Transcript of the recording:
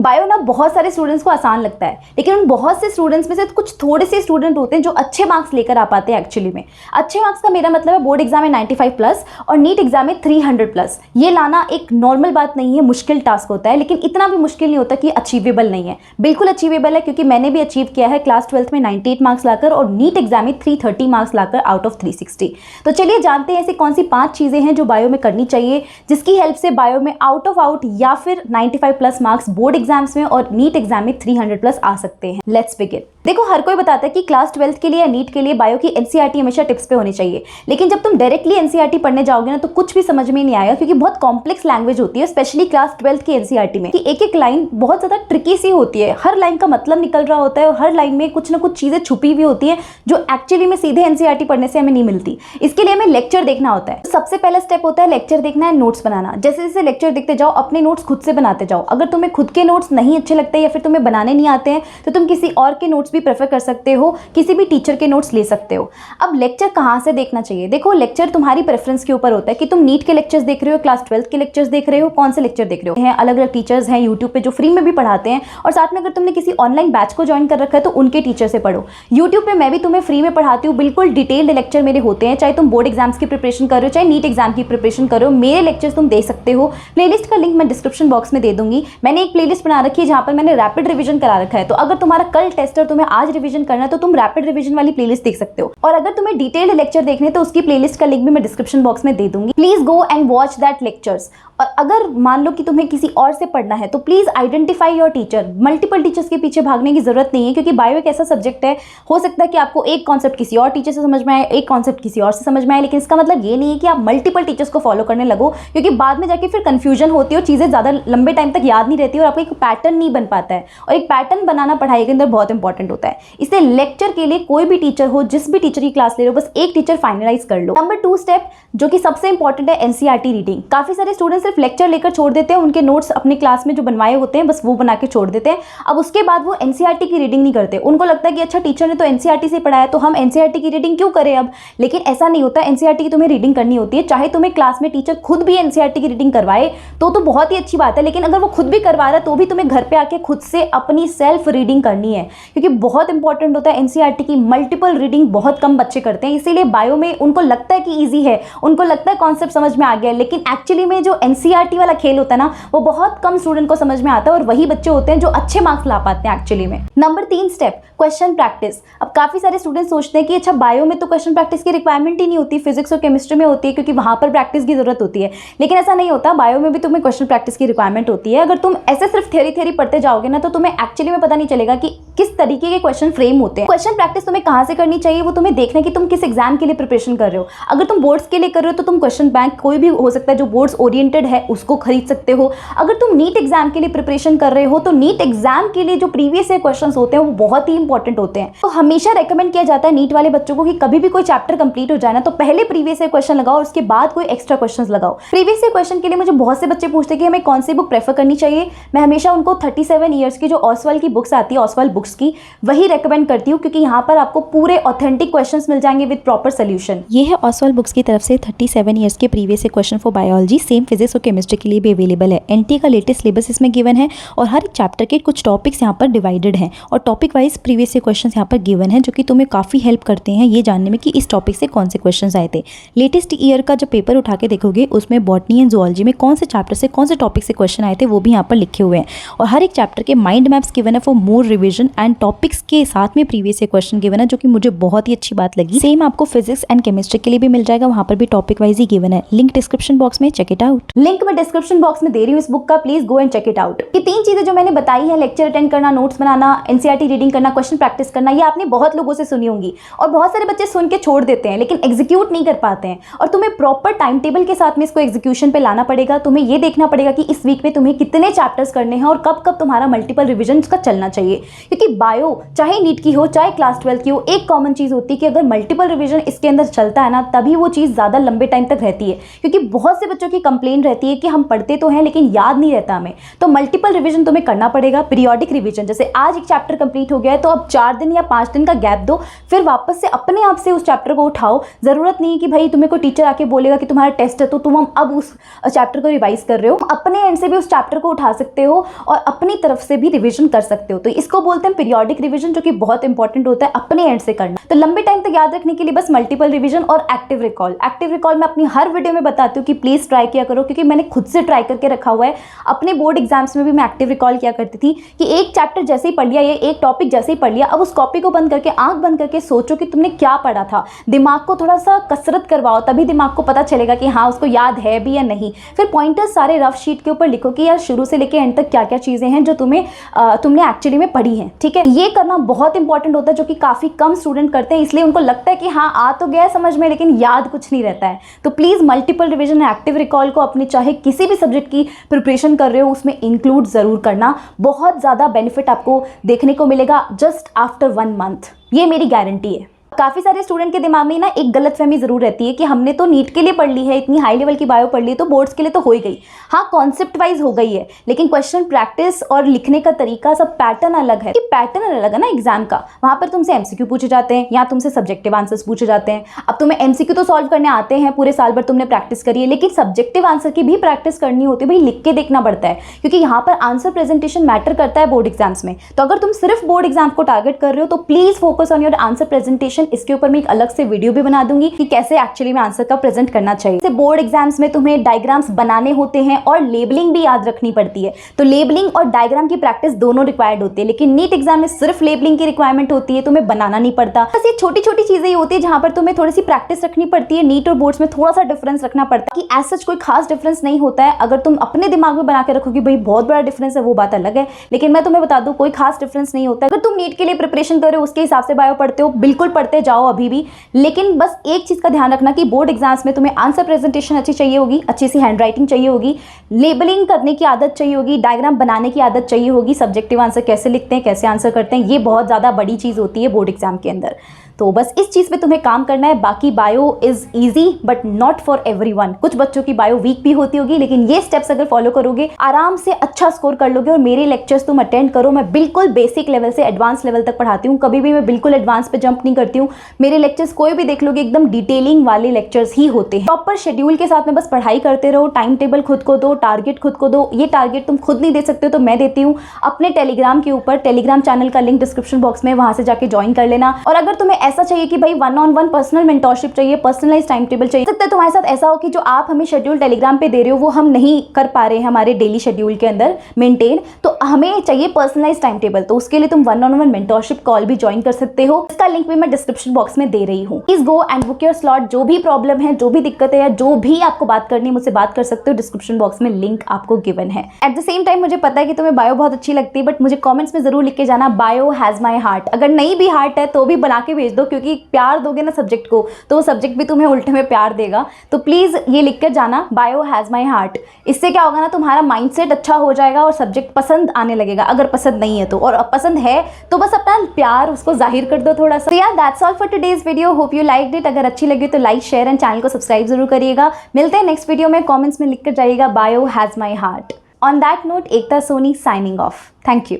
Bio ना बहुत सारे स्टूडेंट्स को आसान लगता है, लेकिन उन बहुत से स्टूडेंट्स में से कुछ थोड़े से स्टूडेंट होते हैं जो अच्छे मार्क्स लेकर आ पाते हैं। एक्चुअली में अच्छे मार्क्स का मेरा मतलब है बोर्ड एग्जाम में 95 प्लस और नीट एग्जाम में 300 प्लस। ये लाना एक नॉर्मल बात नहीं है, मुश्किल टास्क होता है, लेकिन इतना भी मुश्किल नहीं होता कि अचीवेबल नहीं है। बिल्कुल अचीवेबल है, क्योंकि मैंने भी अचीव किया है क्लास 12th में 98 मार्क्स लाकर और नीट एग्जाम में 330 मार्क्स लाकर आउट ऑफ 360। तो चलिए जानते हैं ऐसी कौन सी 5 चीजें हैं जो बायो में करनी चाहिए, जिसकी हेल्प से बायो में आउट ऑफ आउट या फिर 95 प्लस मार्क्स बोर्ड एग्जाम्स में और नीट एग्जाम में 300 प्लस आ सकते हैं। Let's begin. देखो, हर कोई बताता है कि क्लास 12th के लिए या नीट के लिए बायो की एनसीईआरटी हमेशा टिप्स पे होनी चाहिए, लेकिन जब तुम डायरेक्टली एनसीईआरटी पढ़ने जाओगे ना तो कुछ भी समझ में नहीं आएगा, क्योंकि बहुत कॉम्प्लेक्स लैंग्वेज होती है, स्पेशली क्लास 12th की एनसीईआरटी में। कि एक एक लाइन बहुत ज्यादा ट्रिकी सी होती है, हर लाइन का मतलब निकल रहा होता है और हर लाइन में कुछ ना कुछ चीजें छुपी हुई होती है जो एक्चुअली में सीधे एनसीईआरटी पढ़ने से हमें नहीं मिलती। इसके लिए हमें लेक्चर देखना होता है। सबसे पहला स्टेप होता है लेक्चर देखना है, नोट्स बनाना। जैसे जैसे लेक्चर देखते जाओ अपने नोट्स खुद से बनाते जाओ। अगर तुम्हें खुद के नोट्स नहीं अच्छे लगते या फिर तुम्हें बनाने नहीं आते हैं तो तुम किसी और के नोट्स भी प्रेफर कर सकते हो, किसी भी टीचर के नोट्स ले सकते हो। अब लेक्चर कहाँ से देखना चाहिए? देखो, लेक्चर तुम्हारी प्रेफरेंस के ऊपर होता है कि तुम नीट के लेक्चर्स देख रहे हो, क्लास 12th के लेक्चर्स देख रहे हो, कौन से लेक्चर देख रहे हो। अलग अलग टीचर्स हैं यूट्यूब पे जो फ्री में भी पढ़ाते हैं, और साथ में अगर तुमने किसी ऑनलाइन बैच को ज्वाइन कर रखा है तो उनके टीचर से पढ़ो। यूट्यूब पे मैं भी तुम्हें फ्री में पढ़ाती हूँ, बिल्कुल डिटेल्ड लेक्चर मेरे होते हैं। चाहे तुम बोर्ड एग्जाम्स की प्रिपरेशन कर रहे हो, चाहे नीट एग्जाम की प्रिपरेशन कर रहे हो, मेरे लेक्चर्स तुम दे सकते हो। प्लेलिस्ट का लिंक मैं डिस्क्रिप्शन बॉक्स में दे दूंगी। मैंने एक प्लेलिस्ट बना रखी है जहाँ पर मैंने रैपिड रिविजन करा रखा है, तो अगर तुम्हारा कल टेस्ट और तुम्हें आज रिविजन करना है तो तुम रैपिड रिविजन वाली प्लेलिस्ट देख सकते हो। और अगर तुम्हें डिटेल्ड लेक्चर देखने तो उसकी प्लेलिस्ट का लिंक भी मैं डिस्क्रिप्शन बॉक्स में दे दूंगी। Please go and watch that lectures. और अगर मान लो कि तुम्हें किसी और से पढ़ना है तो please identify your teacher. Multiple teachers के पीछे भागने की जरूरत नहीं है, क्योंकि बायो एक ऐसा सब्जेक्ट है, हो सकता है कि आपको एक कॉन्सेप्ट किसी और टीचर से समझ में आए, एक कॉन्सेप्ट किसी और से समझ में आए, लेकिन इसका मतलब ये नहीं है कि आप मल्टीपल टीचर्स को फॉलो करने लगो, क्योंकि बाद में जाके फिर कंफ्यूजन होती है और चीजें ज्यादा लंबे टाइम तक याद नहीं रहती और आपको एक पैटर्न नहीं बन पाता है। और एक पैटर्न बनाना पढ़ाई के अंदर बहुत इंपॉर्टेंट होता है। इसलिए लेक्चर के लिए कोई भी टीचर हो, जिस भी टीचर की क्लास ले रहे हो, बस एक टीचर फाइनलाइज कर लो। नंबर 2 स्टेप जो कि सबसे इंपॉर्टेंट है, एनसीईआरटी रीडिंग। काफी सारे स्टूडेंट सिर्फ लेक्चर लेकर छोड़ देते हैं, उनके नोट्स अपनी क्लास में जो बनवाए होते हैं बस वो बना के छोड़ देते हैं। अब उसके बाद वो एनसीईआरटी की रीडिंग नहीं करते। उनको लगता है कि अच्छा टीचर ने तो एनसीईआरटी से पढ़ाया तो हम एनसीईआरटी की रीडिंग क्यों करें अब। लेकिन ऐसा नहीं होता, एनसीईआरटी की तुम्हें रीडिंग करनी होती है। चाहे तुम्हें क्लास में टीचर खुद भी एनसीईआरटी की रीडिंग करवाए तो बहुत ही अच्छी बात है, लेकिन अगर वो खुद भी करवा रहा है तो भी तुम्हें घर पे आके खुद से अपनी सेल्फ रीडिंग करनी है, क्योंकि बहुत इंपॉर्टेंट होता है एनसीईआरटी की मल्टीपल रीडिंग। बहुत कम बच्चे करते हैं, इसीलिए बायो में उनको लगता है कि ईजी है, उनको लगता है कॉन्सेप्ट समझ में आ गया, लेकिन एक्चुअली में जो एनसीईआरटी वाला खेल होता है ना, वो बहुत कम स्टूडेंट को समझ में आता है और वही बच्चे होते हैं जो अच्छे मार्क्स ला पाते हैं एक्चुअली में। Number 3 step, question practice. अब काफी सारे स्टूडेंट सोचते हैं कि अच्छा बायो में तो क्वेश्चन प्रैक्टिस की रिक्वायरमेंट ही नहीं होती, फिजिक्स और केमिस्ट्री में होती है क्योंकि वहां पर प्रैक्टिस की जरूरत होती है, लेकिन ऐसा नहीं होता। बायो में भी तुम्हें क्वेश्चन प्रैक्टिस की रिक्वायरमेंट होती है। अगर तुम ऐसे सिर्फ थ्योरी पढ़ते जाओगे ना तो तुम्हें एक्चुअली में पता नहीं चलेगा कि किस तरीके के क्वेश्चन फ्रेम होते हैं। क्वेश्चन प्रैक्टिस तुम्हें कहां से करनी चाहिए, वो तुम्हें देखना कि तुम किस एग्जाम के लिए प्रिपरेशन कर रहे हो। अगर तुम बोर्ड्स के लिए कर रहे हो तो तुम क्वेश्चन बैंक कोई भी हो सकता है जो बोर्ड्स ओरिएंटेड है उसको खरीद सकते हो। अगर तुम नीट एग्जाम के लिए प्रिपरेशन कर रहे हो तो नीट एग्जाम के लिए जो प्रीवियस ईयर क्वेश्चंस होते हैं वो बहुत ही इंपॉर्टेंट होते हैं। तो हमेशा रेकमेंड किया जाता है नीट वाले बच्चों को कि कभी भी कोई चैप्टर कंप्लीट हो जाए ना तो पहले प्रीवियस ईयर क्वेश्चन लगाओ और उसके बाद कोई एक्स्ट्रा क्वेश्चंस लगाओ। प्रीवियस ईयर क्वेश्चन के लिए मुझे बहुत से बच्चे पूछते हैं कि हमें कौन सी बुक प्रेफर करनी चाहिए। मैं हमेशा उनको 37 ईयर्स की जो ऑसवाल्ड की बुक्स आती है, ऑसवाल्ड बुक्स की, वही रेकमेंड करती हूँ, क्योंकि यहाँ पर आपको पूरे ऑथेंटिक क्वेश्चंस मिल जाएंगे विद प्रॉपर सोल्यूशन। ये है ऑसवाल्ड बुक्स की तरफ से 37 ईयर्स के previous year question for biology. Same physics और केमिस्ट्री के लिए भी अवेलेबल है। एनटी का लेटेस्ट सिलेबस इसमें गिवन है और हर एक चैप्टर के कुछ टॉपिक्स यहाँ पर डिवाइडेड हैं और topic wise previous year questions यहाँ पर गिवन है, जो कि तुम्हें काफ़ी हेल्प करते हैं ये जानने में कि इस टॉपिक से कौन से क्वेश्चंस आए थे। लेटेस्ट ईयर का जब पेपर उठा के देखोगे उसमें बॉटनी एंड जूलॉजी में कौन से चैप्टर से कौन से टॉपिक से क्वेश्चन आए थे वो भी यहाँ पर लिखे हुए हैं और हर एक चैप्टर के माइंड मैप्स गिवन है for more revision and topics के साथ में प्रीवियस ईयर क्वेश्चन गिवन है, जो कि मुझे बहुत ही अच्छी बात लगी। सेम आपको फिजिक्स एंड केमिस्ट्री के लिए भी मिल जाएगा, वहाँ पर भी टॉपिक वाइज ही गिवन है। लिंक डिस्क्रिप्शन बॉक्स में, चेक इट आउट। लिंक मैं डिस्क्रिप्शन बॉक्स में दे रही हूँ इस बुक का, please go and check it out. ये 3 चीजें जो मैंने बताई है, लेक्चर अटेंड करना, नोट्स बनाना, एनसीईआरटी रीडिंग करना, क्वेश्चन प्रैक्टिस करना, ये आपने बहुत लोगों से सुनी होंगी और बहुत सारे बच्चे सुन के छोड़ देते हैं लेकिन एग्जीक्यूट नहीं कर पाते हैं। और तुम्हें प्रॉपर टाइम टेबल के साथ में इसको एग्जीक्यूशन पे लाना पड़ेगा। तुम्हें ये देखना पड़ेगा कि इस वीक में तुम्हें कितने चैप्टर्स करने हैं और कब कब तुम्हारा मल्टीपल रिविजन का चलना चाहिए, क्योंकि बायो चाहे नीट की हो चाहे क्लास 12 की हो, एक कॉमन चीज़ होती है कि अगर मल्टीपल रिवीजन इसके अंदर चलता है ना, तभी वो चीज़ ज़्यादा लंबे टाइम तक रहती है। क्योंकि बहुत से बच्चों की कंप्लेंट रहती है कि हम पढ़ते तो हैं लेकिन याद नहीं रहता हमें, तो मल्टीपल रिवीजन तुम्हें करना पड़ेगा। पीरियोडिक रिवीजन, जैसे आज एक चैप्टर कंप्लीट हो गया है तो अब 4 दिन या 5 दिन का गैप दो, फिर वापस से अपने आप से उस चैप्टर को उठाओ। ज़रूरत नहीं है कि भाई तुम्हें कोई टीचर आके बोलेगा कि तुम्हारा टेस्ट है तो तुम अब उस चैप्टर को रिवाइज कर रहे हो। अपने एंड से भी उस चैप्टर को उठा सकते हो और अपनी तरफ से भी रिवीजन कर सकते हो। तो इसको बोलते हैं पीरियोडिक रिवीजन, जो कि बहुत इंपॉर्टेंट होता है अपने एंड से करना। तो लंबे टाइम तक याद रखने के लिए बस मल्टीपल रिवीजन और एक्टिव रिकॉल। एक्टिव रिकॉल मैं अपनी हर वीडियो में बताती हूँ कि प्लीज़ ट्राई किया करो, क्योंकि मैंने खुद से ट्राई करके रखा हुआ है। अपने बोर्ड एग्जाम्स में भी मैं एक्टिव रिकॉल किया करती थी कि एक चैप्टर जैसे ही पढ़ लिया या एक टॉपिक जैसे ही पढ़ लिया, अब उस कॉपी को बंद करके आंख बंद करके सोचो कि तुमने क्या पढ़ा था। दिमाग को थोड़ा सा कसरत करवाओ, तभी दिमाग को पता चलेगा कि हाँ उसको याद है भी या नहीं। फिर पॉइंटर्स सारे रफ शीट के ऊपर लिखो कि यार शुरू से लेकर एंड तक क्या क्या चीज़ें हैं जो तुमने एक्चुअली में पढ़ी हैं। ठीक है, ये करना बहुत इंपॉर्टेंट होता है, जो कि काफ़ी कम स्टूडेंट करते हैं। इसलिए उनको लगता है कि हाँ आ तो गया समझ में, लेकिन याद कुछ नहीं रहता है। तो please multiple revision active recall को अपने चाहे किसी भी सब्जेक्ट की प्रिपरेशन कर रहे हो उसमें इंक्लूड ज़रूर करना। बहुत ज़्यादा बेनिफिट आपको देखने को मिलेगा जस्ट आफ्टर 1 मंथ, ये मेरी गारंटी है। काफ़ी सारे स्टूडेंट के दिमाग में ना एक गलतफहमी ज़रूर रहती है कि हमने तो नीट के लिए पढ़ ली है, इतनी हाई लेवल की बायो पढ़ ली तो बोर्ड्स के लिए तो हो ही गई। हाँ, कॉन्सेप्ट वाइज हो गई है, लेकिन क्वेश्चन प्रैक्टिस और लिखने का तरीका सब पैटर्न अलग है। पैटर्न अलग है ना एग्जाम का, वहाँ पर तुमसे एमसीक्यू पूछे जाते हैं या तुमसे सब्जेक्टिव आंसर्स पूछे जाते हैं। अब तुम्हें एमसीक्यू तो सॉल्व करने आते हैं, पूरे साल भर तुमने प्रैक्टिस करी है, लेकिन सब्जेक्टिव आंसर की भी प्रैक्टिस करनी होती है। भाई लिख के देखना पड़ता है, क्योंकि यहाँ पर आंसर प्रेजेंटेशन मैटर करता है बोर्ड एग्जाम्स में। तो अगर तुम सिर्फ बोर्ड एग्जाम को टारगेट कर रहे हो तो please focus on your answer presentation. इसके ऊपर मैं एक अलग से वीडियो भी बना दूंगी कि कैसे एक्चुअली में आंसर का प्रेजेंट करना चाहिए। बोर्ड एग्जाम्स में तुम्हें डायग्राम्स बनाने होते हैं और लेबलिंग भी याद रखनी पड़ती है। तो लेबलिंग और डायग्राम की प्रैक्टिस दोनों रिक्वायर्ड होती है, लेकिन नीट एग्जाम में सिर्फ लेबलिंग की रिक्वायरमेंट होती है, तुम्हें बनाना नहीं पड़ता। बस ये छोटी छोटी चीजें ही होती है जहां पर तुम्हें थोड़ी सी प्रैक्टिस रखनी पड़ती है। नीट और बोर्ड्स में थोड़ा सा डिफरेंस रखना पड़ता है कि एज सच कोई खास डिफरेंस नहीं होता है। अगर तुम अपने दिमाग में बना के रखोगे भाई बहुत बड़ा डिफरेंस है, वो बात अलग है, लेकिन मैं तुम्हें बता दूं कोई खास डिफरेंस नहीं होता। अगर तुम नीट के लिए प्रिपरेशन कर रहे हो उसके हिसाब से बायो पढ़ते हो, बिल्कुल पढ़ते जाओ अभी भी, लेकिन बस एक चीज़ का ध्यान रखना कि बोर्ड एग्जाम्स में तुम्हें आंसर प्रेजेंटेशन अच्छी चाहिए होगी, अच्छी सी हैंड राइटिंग चाहिए होगी, लेबलिंग करने की आदत चाहिए होगी, डायग्राम बनाने की आदत चाहिए होगी, सब्जेक्टिव आंसर कैसे लिखते हैं, कैसे आंसर करते हैं, ये बहुत ज़्यादा बड़ी चीज़ होती है बोर्ड एग्जाम के अंदर। तो बस इस चीज़ पे तुम्हें काम करना है। बाकी bio is easy but not for everyone. कुछ बच्चों की बायो वीक भी होती होगी, लेकिन ये स्टेप्स अगर फॉलो करोगे आराम से अच्छा स्कोर कर लोगे। और मेरे लेक्चर्स तुम अटेंड करो, मैं बिल्कुल बेसिक लेवल से एडवांस लेवल तक पढ़ाती हूँ, कभी भी मैं बिल्कुल एडवांस पे जंप नहीं करती हूँ। मेरे लेक्चर्स कोई भी देख लोगे एकदम डिटेलिंग वाले लेक्चर्स ही होते हैं। प्रॉपर शेड्यूल के साथ में बस पढ़ाई करते रहो, टाइम टेबल खुद को दो, टारगेट खुद को दो। ये टारगेट तुम खुद नहीं दे सकते हो तो मैं देती हूँ अपने टेलीग्राम के ऊपर। टेलीग्राम चैनल का लिंक डिस्क्रिप्शन बॉक्स में, वहां से जाके ज्वाइन कर लेना। और अगर तुम्हें ऐसा चाहिए कि भाई 1-on-1 पर्सनल मेंटरशिप चाहिए, पर्सनलाइज टाइम टेबल चाहिए, सकता है तुम्हारे साथ ऐसा हो कि जो आप हमें शेड्यूल टेलीग्राम पे दे रहे हो वो हम नहीं कर पा रहे हैं हमारे डेली शेड्यूल के अंदर मेंटेन, तो हमें चाहिए पर्सनलाइज टाइम टेबल। तो उसके लिए तुम 1-on-1 मेंटरशिप कॉल भी ज्वाइन कर सकते हो। इसका लिंक भी मैं डिस्क्रिप्शन बॉक्स में दे रही हूँ। Please go and book your slot. जो भी प्रॉब्लम है, जो भी दिक्कत है या जो भी आपको बात करनी है, मुझसे बात कर सकते हो। डिस्क्रिप्शन बॉक्स में लिंक आपको गिवन है। एट द सेम टाइम मुझे पता है कि तुम्हें बायो बहुत अच्छी लगती है, बट मुझे कॉमेंट्स में जरूर लिख के जाना बायो हैज माई हार्ट। अगर नहीं भी हार्ट है तो भी बना के भेज दो, क्योंकि प्यार दोगे ना सब्जेक्ट को तो वो सब्जेक्ट भी तुम्हें उल्टे में प्यार देगा। तो प्लीज ये लिख कर जाना बायो हैज माई हार्ट। इससे क्या होगा ना, तुम्हारा माइंडसेट अच्छा हो जाएगा और सब्जेक्ट पसंद आने लगेगा। अगर पसंद नहीं है तो, और पसंद है तो बस अपना प्यार उसको जाहिर कर दो थोड़ा सा। यार that's all for today's video. Hope you liked it. अगर अच्छी लगी तो लाइक, शेयर एंड चैनल को सब्सक्राइब जरूर करिएगा। मिलते हैं नेक्स्ट वीडियो में। कमेंट्स में लिख कर जाइएगा bio has my heart. On that note, Ekta Soni signing off. Thank you.